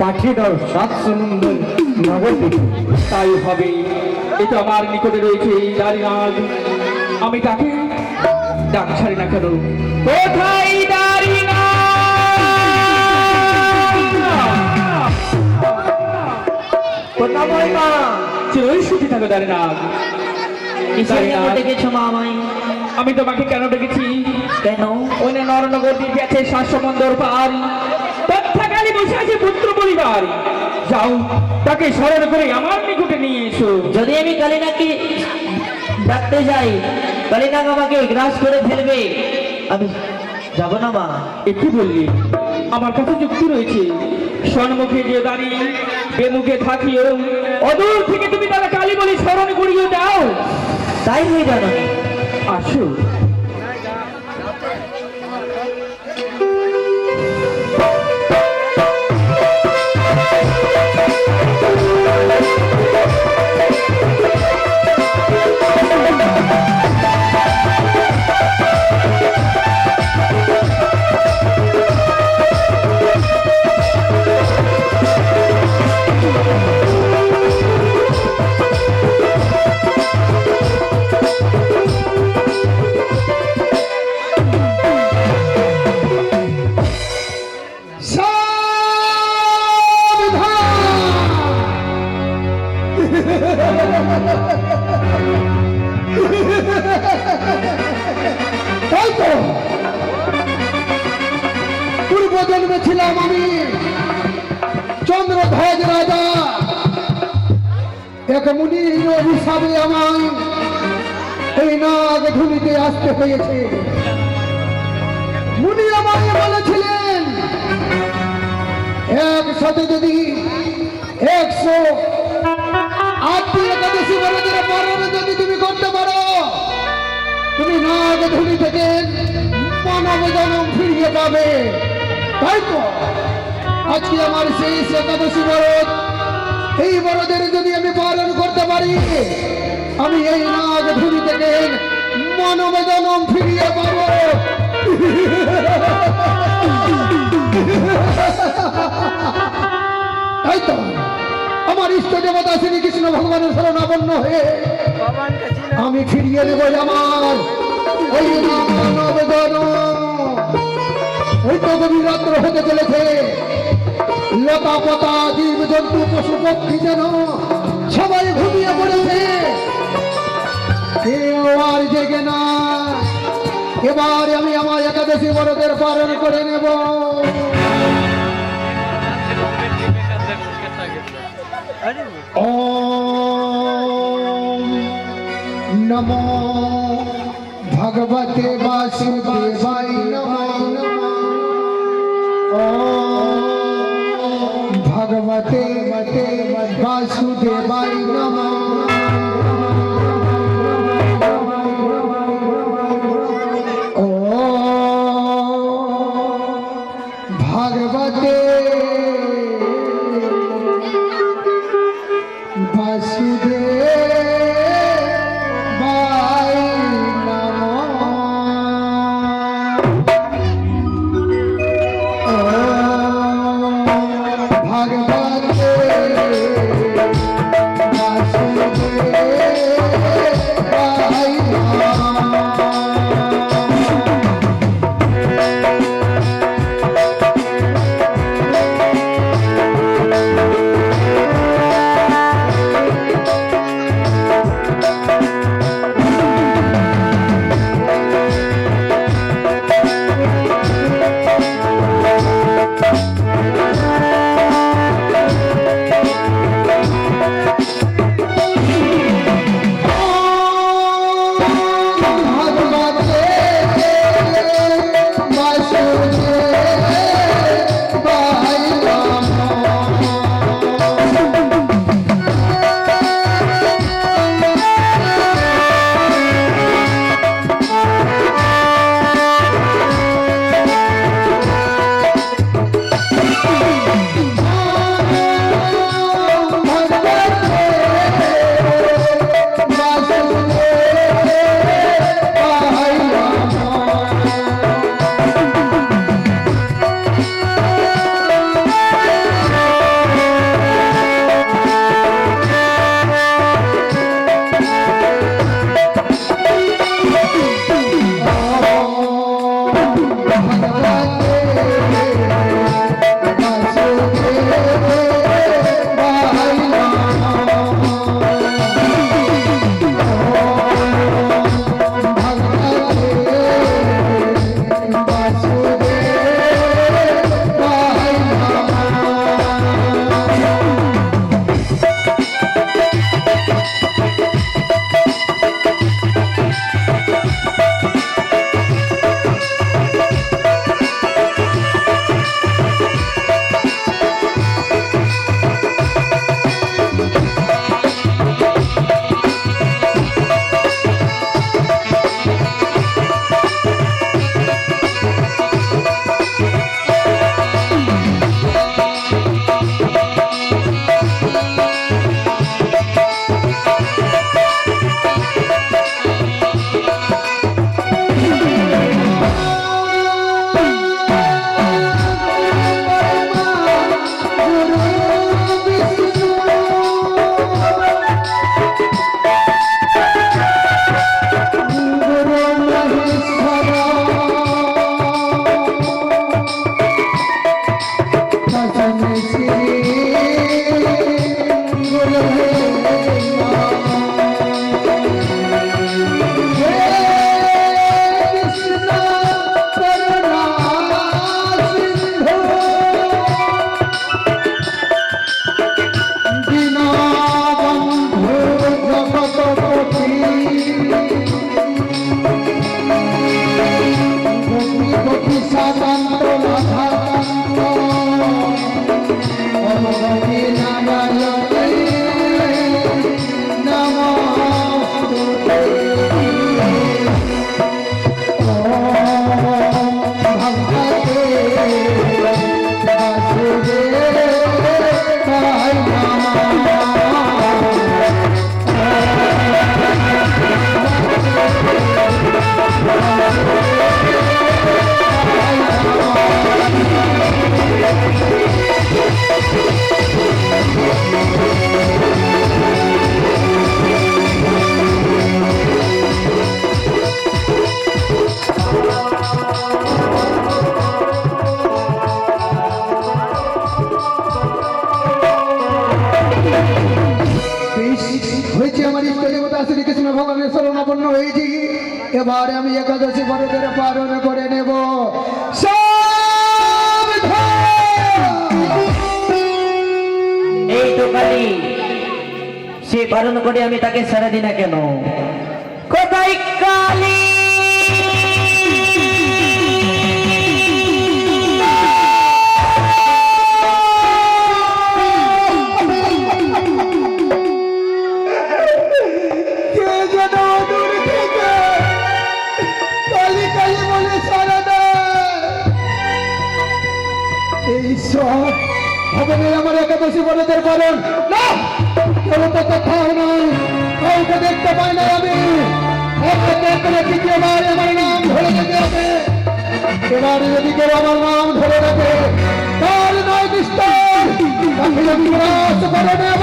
পাঠিয়ে দাও সাতসমুন্দর নবদ্বীপ। তাই হবে। এ তো আমার নিকটে রয়েছে এই দাঁড়িনাগ, আমি তাকে ডাক ছাড়ি না কেন। কোথায় সুখী থাকো দাঁড়িনাগ। ডেকেছো মা আমায়? আমি তোমাকে কেন ডেকেছি? কেন? ওই না নরনগর দিয়ে গেছে সাতসমুন্দর পার, তথাকালী বসে আছে পুত্র পরিবার। যাও, তাকে স্মরণ করে আমার নিকটে নিয়ে এসো। যদি আমি কালিনাকে ডাকতে যাই, কালিনাগ আমাকে গ্রাস করে ফেলবে, আমি যাব না মা। এ কি বললি? আমার কাছে যুক্তি রয়েছে। সন্মুখে যে দাঁড়িয়ে বেমুখে থাকিও, অদূর থেকে তুমি তারা কালী বলি স্মরণ করিয়ে দাও। তাই হয়ে জানো আসো। তাই তো পূর্ব জন্মে ছিলাম আমি চন্দ্রধ্বজ রাজা। এক মুনির অভিশাপে আমায় এই নাগ ধুলিতে আসতে হয়েছে। মুনি আমায় বলেছিলেন, একসাথে যদি 108টি একাদশী বরদের পালন যদি তুমি করতে পারো, তুমি নাগ ধুলি থেকে মানব জন্ম ফিরিয়ে পাবে। তাই তো আজকে আমার সেই একাদশী বরদ, এই বরদের যদি আমি পালন করতে পারি, আমি এই নাগ ধুলি থেকে মানব জন্ম ফিরিয়ে পাবো। তাই তো আমার ইষ্ট দেবতা শ্রীকৃষ্ণ ভগবানের শরণাপন্ন হয়ে আমি ফিরিয়ে দেব আমার ওই মানব জন্ম। ওই তো গভীর রাত্র হতে চলেছে, লতা পাতা জীব জন্তু পশু পক্ষী যেন সবাই ঘুমিয়ে পড়েছে, কেউ আর জেগে না। এবার আমি আমার একাদশী বরদের পালন করে নেব। ওম নমো ভগবতে বাসুদেবায় নমঃ। ওম ভগবতে বাসুদেবায় নমঃ। ভগবতে বাসুদেবায় নমঃ। ভগবতে বাসুদেবায় নমঃ। আমার ইষ্ট দেবতা শ্রীকৃষ্ণ ভগবানের শরণাপন্ন হয়েছি। এবারে আমি একাদশী ব্রতের পালন করে নেব। এই তো কালী, সে পালন করে আমি তাকে ছেড়ে দিই না কেন? কোথায় কালী? কে যেন দূর থেকে কালী কালী বলে সারা দেয়। এই ঈশ্বর হবে না আমার একাদশী ব্রতের পালন। না, কেউ তো কোথাও নাই, কাউকে দেখতে পাই না আমি। দ্বিতীয়বার আমার নাম ধরে যেতে হবে। এবারে যদি কেউ আমার নাম ধরে রাখে তার নয় নিষ্ঠার তাকে আমি গ্রাস করে নেব।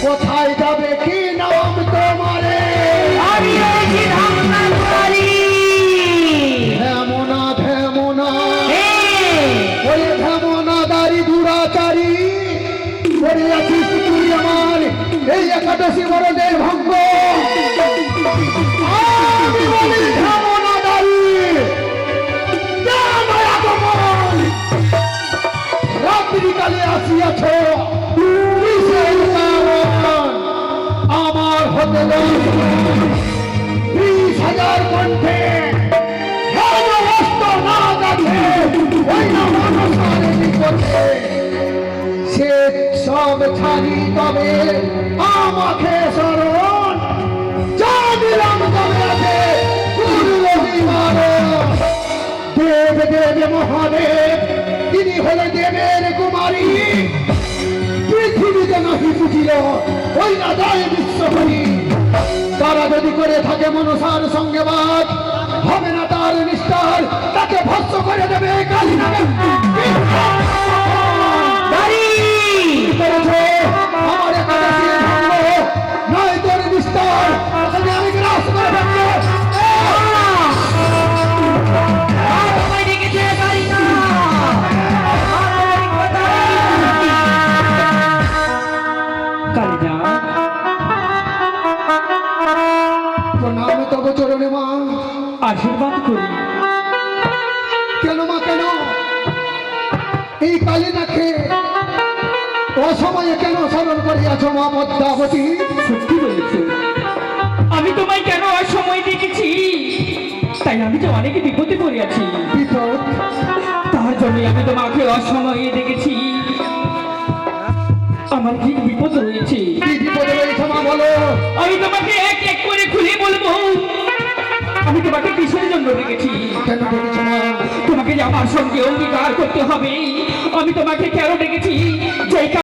কোথায় যাবে কি নাম তোমারে? ধেমনা ধেমনা ওই ধেমনা দাড়ি দুরাচারী করে আছিস তুই আমার এই একাদশী ব্রতের ভঙ্গ। আমি বলি ধেমনা দাড়ি, কেন আগমন? রাত্রিকালে আসিয়াছ, কিসের কারণ? আমার হতে 20,000 কণ্ঠে নাদ আছে ওই না মনসারে নিকটে। সে সব ছাড়ি তবে আমাকে শরণ জানিলাম তবে আছে পূর্ব বিমান। দেব দেব মহাদেব তিনি হলে দেবের কুমারী। পৃথিবীতে নাহি বুঝিল ওই না যায় বিশ্বহরি। তারা যদি করে থাকে মনসার সঙ্গে বাদ হবে না তার নিষ্ঠার, তাকে ভস্ম করে দেবে কালী নামে। আমার একাদশী ভঙ্গ নয় তোর নিষ্ঠার, তাকে আমি গ্রাস করে ফেলবো। প্রণাম তব চরণে মা। আশীর্বাদ করি। কেন মা কেন? এই কালীনাথে অসময়ে কেন স্মরণ করিয়াছ মা পদ্মাবতী? সত্যি বলেছো, আমি তোমায় কেন অসময় দেখেছি, তাই আমি তো অনেক বিপদে পড়িয়াছি। বিপদ? তার জন্য আমি তোমাকে অসময়ে দেখেছি। আমার কি বিপদ রয়েছে? কি বিপদ রয়েছে মা বলো? আমি তোমাকে এক এক করে খুলে বলবো। আমি তোমাকে কিসের জন্য দেখেছি? কেন ডেকেছ মা? তোমাকে যে আমার সঙ্গে অঙ্গীকার করতে হবে। আমি তোমাকে কেন ডেকেছি? যে